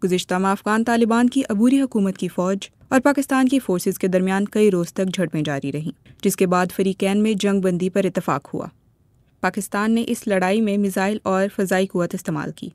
گزشتہ ماہ افغان طالبان کی عبوری حکومت کی فوج اور پاکستان کی فورسز کے درمیان کئی روز تک جھڑپیں جاری رہیں، جس کے بعد فریقین میں جنگ بندی پر اتفاق ہوا۔ پاکستان نے اس لڑائی میں میزائل اور فضائی قوت استعمال کی،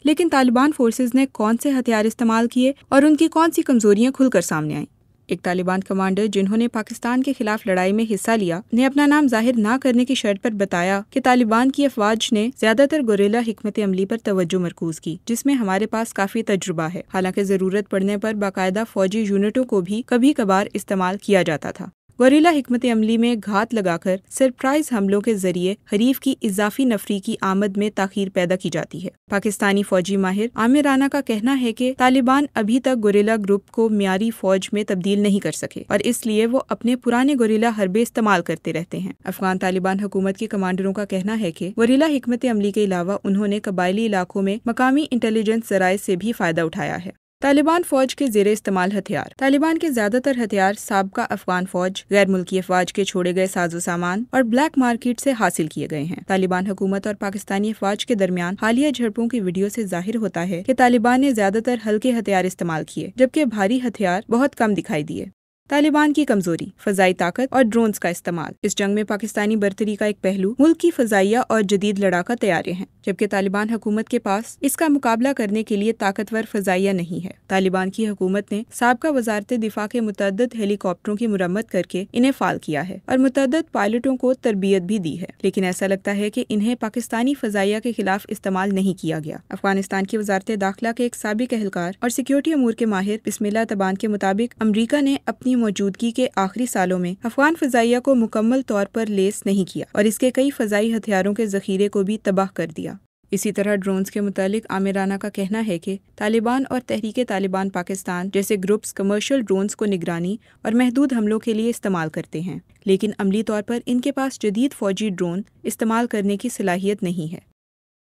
لیکن طالبان فورسز نے کون سے ہتھیار استعمال کیے اور ان کی کون سی کمزوریاں کھل کر سامنے آئیں؟ ایک طالبان کمانڈر جنہوں نے پاکستان کے خلاف لڑائی میں حصہ لیا نے اپنا نام ظاہر نہ کرنے کی شرط پر بتایا کہ طالبان کی افواج نے زیادہ تر گوریلا حکمت عملی پر توجہ مرکوز کی، جس میں ہمارے پاس کافی تجربہ ہے، حالانکہ ضرورت پڑنے پر باقاعدہ فوجی یونٹوں کو بھی کبھی کبھار استعمال کیا جاتا تھا۔ گوریلا حکمت عملی میں گھات لگا کر سرپرائز حملوں کے ذریعے حریف کی اضافی نفری کی آمد میں تاخیر پیدا کی جاتی ہے۔ پاکستانی فوجی ماہر عامر رانا کا کہنا ہے کہ طالبان ابھی تک گوریلا گروپ کو معیاری فوج میں تبدیل نہیں کر سکے اور اس لیے وہ اپنے پرانے گوریلا حربے استعمال کرتے رہتے ہیں۔ افغان طالبان حکومت کے کمانڈروں کا کہنا ہے کہ گوریلا حکمت عملی کے علاوہ انہوں نے قبائلی علاقوں میں مقامی انٹیلیجنس ذرائع سے بھی فائدہ اٹھایا ہے۔ طالبان فوج کے زیر استعمال ہتھیار۔ طالبان کے زیادہ تر ہتھیار سابقہ افغان فوج، غیر ملکی افواج کے چھوڑے گئے ساز و سامان اور بلیک مارکیٹ سے حاصل کیے گئے ہیں۔ طالبان حکومت اور پاکستانی افواج کے درمیان حالیہ جھڑپوں کی ویڈیو سے ظاہر ہوتا ہے کہ طالبان نے زیادہ تر ہلکے ہتھیار استعمال کیے، جبکہ بھاری ہتھیار بہت کم دکھائی دیے۔ طالبان کی کمزوری، فضائی طاقت اور ڈرونز کا استعمال۔ اس جنگ میں پاکستانی برتری کا ایک پہلو ملک کی فضائیہ اور جدید لڑاکا طیارے ہیں، جبکہ طالبان حکومت کے پاس اس کا مقابلہ کرنے کے لیے طاقتور فضائیہ نہیں ہے۔ طالبان کی حکومت نے سابقہ وزارت دفاع کے متعدد ہیلی کاپٹروں کی مرمت کر کے انہیں فعال کیا ہے اور متعدد پائلٹوں کو تربیت بھی دی ہے، لیکن ایسا لگتا ہے کہ انہیں پاکستانی فضائیہ کے خلاف استعمال نہیں کیا گیا۔ افغانستان کی وزارت داخلہ کے ایک سابق اہلکار اور سیکیورٹی امور کے ماہر بسم اللہ تبان کے مطابق امریکہ نے اپنی موجودگی کے آخری سالوں میں افغان فضائیہ کو مکمل طور پر لیس نہیں کیا اور اس کے کئی فضائی ہتھیاروں کے ذخیرے کو بھی تباہ کر دیا۔ اسی طرح ڈرونز کے متعلق عامر رانا کا کہنا ہے کہ طالبان اور تحریک طالبان پاکستان جیسے گروپس کمرشل ڈرونز کو نگرانی اور محدود حملوں کے لیے استعمال کرتے ہیں، لیکن عملی طور پر ان کے پاس جدید فوجی ڈرون استعمال کرنے کی صلاحیت نہیں ہے۔